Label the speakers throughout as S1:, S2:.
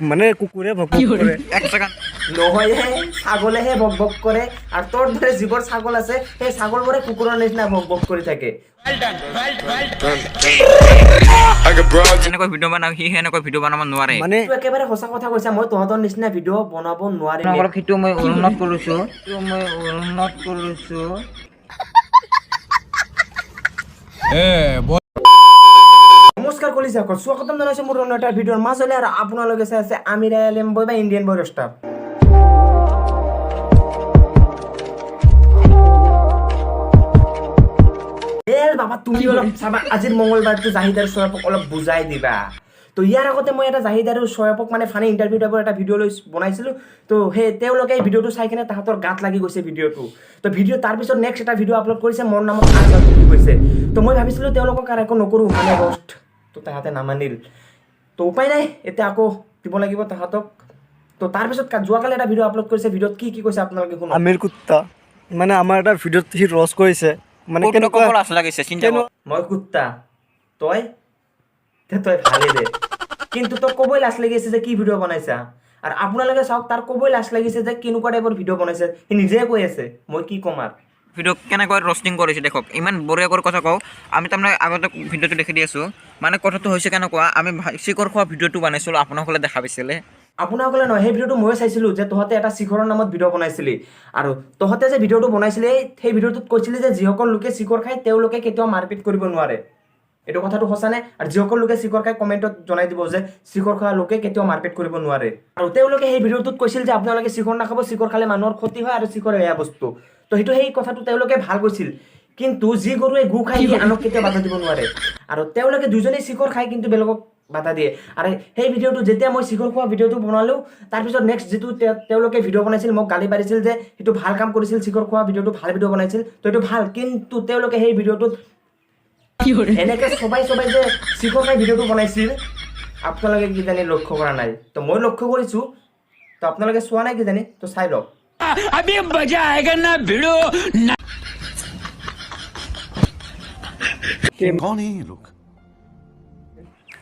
S1: মানে কুকুৰে ভক ভক কৰে।
S2: এক ছেকেণ্ড
S3: নহয় হে ছাগলেহে ভক ভক কৰে আৰু তোৰ দৰে যিবোৰ ছাগল আছে সেই ছাগলবোৰে কুকুৰৰ নিচিনা ভক ভক কৰি থাকে।
S2: এনেকৈ ভিডিঅ' বনাও সি এনেকৈ ভিডিঅ' বনাব নোৱাৰে।
S1: মানে
S3: তই একেবাৰে সঁচা কথা কৈছা, মই তহঁতৰ নিচিনা ভিডিঅ' বনাব নোৱাৰিম।
S2: আপোনালোকক সেইটো মই উন্নত কৰিছো
S3: নমস্কাৰ কলিজাসকল, স্বাগতম জনাইছোঁ মোৰ অন্য এটা ভিডিঅ'ৰ মাজলৈ। আৰু আপোনালোকে চাই আছে আমিৰ আলম বয় বা ইণ্ডিয়ান বয় ষ্টাৰ। বাবা তুমি অলপ চাবা, আজিৰ মংগলবাৰটো জাহিদ আৰু শ্বয়াবক অলপ বুজাই দিবা। তো ইয়াৰ আগতে মই এটা জাহিদ আৰু শ্বয়াবক মানে ফানি ইণ্টাৰভিউ টাইপৰ এটা ভিডিঅ' লৈ বনাইছিলোঁ। তো সেই তেওঁলোকে এই ভিডিঅ'টো চাই কিনে তাহাঁতৰ গাত লাগি গৈছে ভিডিঅ'টো। তো তাৰপিছত নেক্সট এটা ভিডিঅ' আপলোড কৰিছে মোৰ নামত আজাদি কৈছে। তো মই ভাবিছিলোঁ তেওঁলোকক আৰু একো নকৰোঁ মানে ৰষ্ট, তো তাহাঁতে নামানিল। তো উপায় নাই, এতিয়া আকৌ দিব লাগিব তাহাঁতক। তো তাৰপিছত যোৱাকালি এটা ভিডিঅ' আপলোড কৰিছে, ভিডিঅ'ত কি কি কৈছে আপোনালোকে শুনক।
S1: আমিৰ কুত্তা মানে আমাৰ এটা ভিডিঅ'ত সি ৰছ কৰিছে, মানে কেনেকুৱা
S3: মই কুত্তা, তই ভালেই দে, কিন্তু তই ক'বই লাজ লাগিছে যে কি ভিডিঅ' বনাইছা। আৰু আপোনালোকে চাওক, তাৰ ক'বই লাজ লাগিছে যে কেনেকুৱা টাইপৰ ভিডিঅ' বনাইছে। সি নিজে কৈ আছে, মই কি ক'ম আৰু।
S2: ভিডিঅ' কেনেকৈ ৰষ্টিং কৰিছে দেখক, ইমান বঢ়িয়াকৈ কথা কওঁ। আমি তাৰমানে আগতে ভিডিঅ'টো দেখি দি আছোঁ, মানে কথাটো হৈছে কেনেকুৱা, আমি চিকৰ খোৱা ভিডিঅ'টো বনাইছিলোঁ, আপোনাসকলে দেখা পাইছিলে।
S3: আপোনাসকলে নহয়, সেই ভিডিঅ'টো ময়ো চাইছিলোঁ যে তহঁতে এটা শিখৰৰ নামত ভিডিঅ' বনাইছিলি। আৰু তহঁতে যে ভিডিঅ'টো বনাইছিলি, সেই ভিডিঅ'টোত কৈছিলি যে যিসকল লোকে শিখৰ খায় তেওঁলোকে কেতিয়াও মাৰপিট কৰিব নোৱাৰে। এইটো কথাটো সঁচানে? আৰু যিসকল লোকে শিখৰ খাই কমেণ্টত জনাই দিব যে শিখৰ খোৱা লোকে কেতিয়াও মাৰপিট কৰিব নোৱাৰে। আৰু তেওঁলোকে সেই ভিডিঅ'টোত কৈছিল যে আপোনালোকে শিখৰ নাখাব, শিখৰ খালে মানুহৰ ক্ষতি হয় আৰু শিখৰ এয়া বস্তু। তো সেই কথাটো তেওঁলোকে ভাল কৈছিল, কিন্তু যি গৰুৱে গু খাই সি আনক কেতিয়াও বাধা দিব নোৱাৰে। আৰু তেওঁলোকে দুজনেই শিখৰ খায় কিন্তু বেলেগক বাধা দিয়ে। আৰু সেই ভিডিঅ'টো যেতিয়া মই শিখৰ খোৱা ভিডিঅ'টো বনালোঁ, তাৰপিছত নেক্সট যিটো তেওঁলোকে ভিডিঅ' বনাইছিল মোক গালি পাৰিছিল যে সেইটো ভাল কাম কৰিছিল, শিখৰ খোৱা ভিডিঅ'টো ভাল ভিডিঅ' বনাইছিল, তো এইটো ভাল। কিন্তু তেওঁলোকে সেই ভিডিঅ'টোত এনেকে সবাই যে শিখৰ খাই ভিডিঅ'টো বনাইছিল, আপোনালোকে কিজানি লক্ষ্য কৰা নাই। তো মই লক্ষ্য কৰিছোঁ, তো আপোনালোকে চোৱা নাই কিজানি, তো চাই লওক।
S4: अभी मजा आएगा ना भिड़ो
S5: कौन है ये लोग?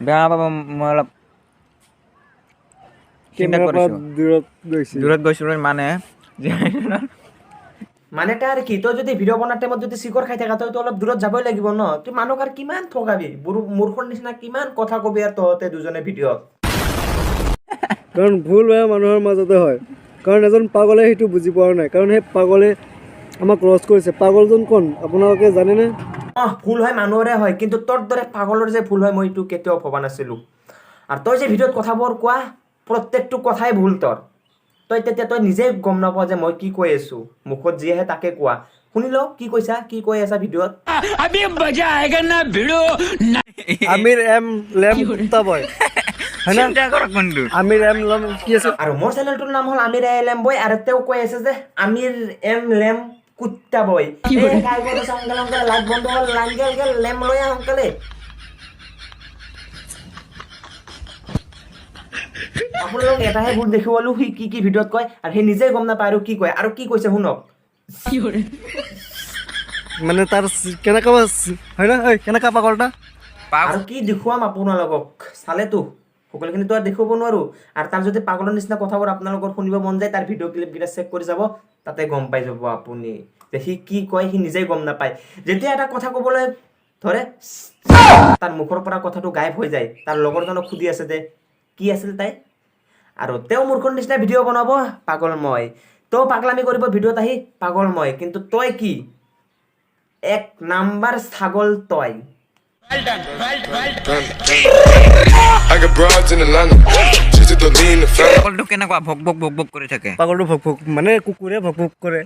S2: বেয়া পাব, মই অলপ চিন্তা
S1: কেমেৰাৰ পৰা
S2: কৰিছোঁ।
S1: দূৰত গৈছে।
S2: গৈছিলোঁ মানে
S3: মানে তাৰ কি, তই যদি ভিডিঅ' বনাৰ টাইমত যদি শিখৰ খাই থাকা, তইতো অলপ দূৰত যাবই লাগিব ন। তুই মানুহক আৰু কিমান ঠগাবি, মূৰ্খৰ নিচিনা কিমান কথা কবি আৰু তহঁতে দুজনে ভিডিঅ'ত।
S1: কাৰণ ভুল বেয়া মানুহৰ মাজতে হয়, কাৰণ এজন পাগলে সেইটো বুজি পোৱা নাই, কাৰণ সেই পাগলে আমাক ৰছ কৰিছে। পাগলজন কোন আপোনালোকে জানেনে?
S3: ভুল হয় মানুহৰে হয়, কিন্তু তোৰ দৰে পাগলৰ যে ভুল হয় মই এইটো কেতিয়াও ভবা নাছিলোঁ। আৰু তই যে ভিডিঅ'ত কথাবোৰ কোৱা, প্ৰত্যেকটো কথাই ভুল তোৰ। তই নিজেই গম নাপাৱ যে মই কি কৈ আছোঁ, মুখত যি আহে তাকে কোৱা। শুনি লওঁ কি কৈছা, কি কৈ আছা ভিডিঅ'ত।
S4: अभी मजा आएगा ना भिड़ो
S1: আমিৰ এম লেম কুত্তা বয়, হয় না?
S2: চিন্তা কৰক কোনটো।
S1: আমিৰ এম লেম কি আছে?
S3: আৰু মোৰ চেনেলটোৰ নাম হ'ল আমিৰ এলএম বয়, আৰু তেওঁ কৈ আছে যে আমিৰ এম লেম কুত্তা বয়। লাইট বন্ধ হ'ল, লাইন গেল লেম লৈ আহ সোনকালে। আপোনালোক এটাহে ভুল দেখিব পালো, সি কি ভিডিঅ'ত কয়, আৰু সি নিজেই গম নাপায় আৰু কি কয়। আৰু কি কৈছে শুনক।
S1: মানে তাৰ কেনেকুৱা হয় না, কেনেকুৱা পাগলটা।
S3: আৰু কি দেখুৱাম আপোনালোকক, চালেতো সকলোখিনিতো আৰু দেখুৱাব নোৱাৰোঁ। আৰু তাৰ যদি পাগলৰ নিচিনা কথাবোৰ আপোনালোকৰ শুনিব মন যায়, তাৰ ভিডিঅ' ক্লিপকেইটা চেক কৰি যাব, তাতে গম পাই যাব আপুনি যে সি কি কয়, সি নিজেই গম নাপায়। যেতিয়া এটা কথা ক'বলৈ ধৰে, তাৰ মুখৰ পৰা কথাটো গায়ব হৈ যায়। তাৰ লগৰজনক সুধি আছে যে কি আছিল তাই, আৰু তেওঁ মূৰ্খৰ নিচিনা ভিডিঅ' বনাব, পাগল মই। তই পাগলামি কৰিব ভিডিঅ'ত আহি, পাগল মই। কিন্তু তই কি, এক নাম্বাৰ ছাগল তই।
S5: I got broads in Atlanta. Just to lean the family.
S2: পাগলটো কেনেকুৱা ভক ভক কৰি থাকে।
S1: পাগলটো ভক ভক মানে কুকুৰে ভক ভক কৰে।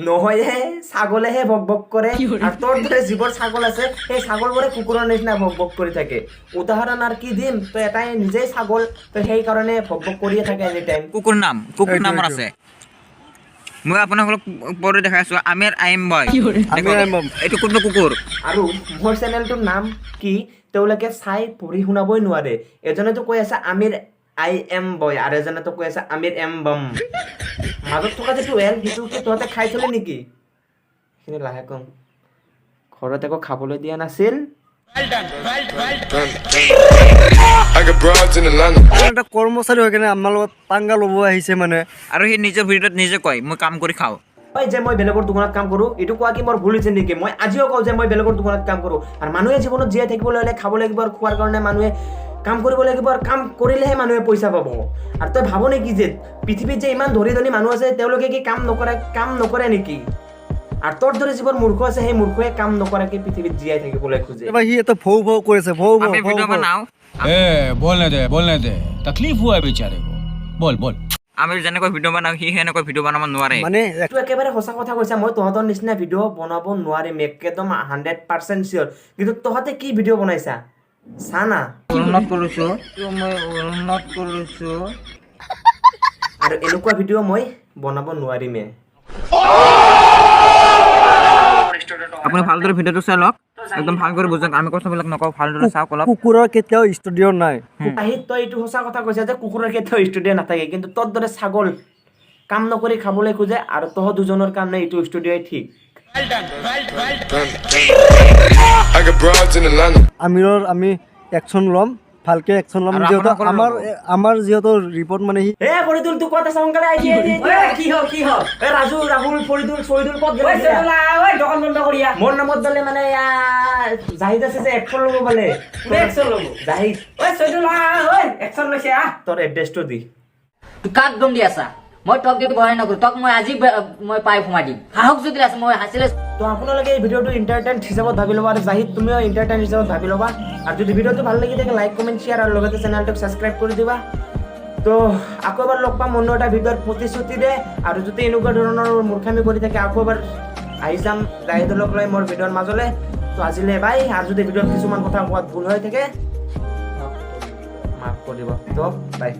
S3: নহয় হে, ছাগলেহে ভক ভক কৰে। আৰু তোৰ দৰে যিবোৰ ছাগল আছে, সেই ছাগলবোৰে কুকুৰৰ নিচিনা ভক ভক কৰি থাকে। উদাহৰণ আৰু কি দিম, তই এটাই নিজেই ছাগল, তই সেইকাৰণে ভক ভক কৰিয়ে থাকে এনি টাইম।
S2: কুকুৰ নামৰ আছে। মই আপোনালোকক পঢ়ি দেখাই আছোঁ, আমিৰ আইম বয়।
S1: আমিৰ আইম বয়।
S2: এইটো কোনটো কুকুৰ?
S3: আৰু মোৰ চেনেলটোৰ নাম কি তেওঁলোকে চাই পঢ়ি শুনাবই নোৱাৰে। এজনেতো কৈ আছে আমিৰ আই এম বয়, আৰু এজনেতো কৈ আছে আমিৰ এম বম। মাজত থকা যিটো এল, সেইটো তহঁতে খাই থলি নেকি? সেইখিনি লাহে কম, ঘৰত একো খাবলৈ দিয়া নাছিল।
S5: I got broads in Atlanta.
S1: এটা কৰ্মচাৰী হৈ কেনে আমাৰ লগত পাংগা ল'ব আহিছে মানে
S2: আৰু সি নিজৰ ভিডিঅ'ত নিজে কয় মই কাম কৰি খাওঁ।
S3: ঐ যে মই বেলেগৰ দোকানত কাম কৰোঁ এইটো কোৱা কি মোৰ ভুল হৈছে নেকি? মই আজিও কওঁ যে মই বেলেগৰ দোকানত কাম কৰোঁ। আৰু মানুহে জীৱনত জীয়াই থাকিবলৈ হ'লে খাব লাগিব আৰু খোৱাৰ কাৰণে মানুহে কাম কৰিব লাগিব আৰু কাম কৰিলেহে মানুহে পইচা পাব। আৰু তই ভাব নেকি যে পৃথিৱীত যে ইমান ধনী ধনী মানুহ আছে তেওঁলোকে কি কাম নকৰে নেকি? আৰু তোৰ দৰে যিবোৰ মূৰ্খ আছে সেই মূৰ্খই কাম নকৰাকে পৃথিৱীত জীয়াই থাকিবলৈ খোজে।
S1: এবাৰ সি এটা ভৌ ভৌ কৰিছে ভৌ ভৌ
S2: আমি ভিডিঅ' বনাওঁ
S4: बोलने दे तकलीफ हुआ है बेचारे को बोल बोल
S2: আমি যেনেকৈ ভিডিঅ' বনাওঁ সি সেনেকৈ ভিডিঅ' বনাব নোৱাৰে।
S1: মানে
S3: এইটো একেবাৰে সঁচা কথা কৈছা। মই তহঁতৰ নিচিনা ভিডিঅ' বনাব নোৱাৰিম একদম 100% চিয়'ৰ। কিন্তু তহঁতে কি ভিডিঅ' বনাইছা চা না।
S2: উন্নত কৰিছোঁ মই উন্নত কৰিছোঁ।
S3: আৰু এনেকুৱা ভিডিঅ' মই বনাব নোৱাৰিমে।
S2: আপুনি ভালদৰে ভিডিঅ'টো চাই লওক, একদম ভালকৈ বুজক। আমি কথাবিলাক নকওঁ, ভালদৰে চাওক অলপ।
S1: কুকুৰৰ কেতিয়াও ষ্টুডিঅ' নাই।
S3: আহিত তই এইটো সঁচা কথা কৈছা যে কুকুৰৰ কেতিয়াও ষ্টুডিঅ' নাথাকে, কিন্তু তোৰ দৰে ছাগল কাম নকৰি খাবলৈ খোজে আৰু তহঁত দুজনৰ কাৰণে এইটো ষ্টুডিঅ'ই ঠিক।
S5: I got broads in Atlanta.
S1: আমিৰৰ আমি একশ্যন ল'ম, ভালকে একশ্যন ল'ম।
S2: আৰু
S1: যিহেতু
S2: আপোনালোকৰ
S1: আমাৰ যিহেতু ৰিপৰ্ট মানে সি
S3: এ ফৰিদুল তোৰ ক'ত আছে সোনকালে আহি কি হ'ল এ ৰাজু ৰাহুল ফৰিদুল ক'ত গ'ল দোকান বন্ধ কৰি মোৰ নামত বোলে মানে জাহিদ আছে যে একশ্যন ল'ব বোলে। একশ্যন ল'ব জাহিদ একশ্যন লৈছে তোৰ এড্ৰেছটো দি।
S6: তুই কাক দম দি আছা? মই তক যদি বহাই নকৰো তক মই আজি মই পাইপ সোমাই দিম। সাহস যদি আছে মই হাঁচিলে।
S3: তো আপোনালোকে এই ভিডিঅ'টো ইণ্টাৰটেইন হিচাপত ভাবি ল'বা আৰু জাহিদ তুমিও ইণ্টাৰটেইন হিচাপত ভাবি ল'বা। আৰু যদি ভিডিঅ'টো ভাল লাগি থাকে লাইক কমেণ্ট শ্বেয়াৰ আৰু লগতে চেনেলটোক ছাবস্ক্ৰাইব কৰি দিবা। তো আকৌ এবাৰ লগ পাম অন্য এটা ভিডিঅ'ত প্ৰতিশ্ৰুতিৰে। আৰু যদি এনেকুৱা ধৰণৰ মূৰ্খামি কৰি থাকে আকৌ এবাৰ আহি যাম জাহিদক লৈ মোৰ ভিডিঅ'ৰ মাজলৈ। তো আজিলৈ বাই। আৰু যদি ভিডিঅ'ত কিছুমান কথা কোৱাত ভুল হৈ থাকে মাফ কৰিব। তো বাই।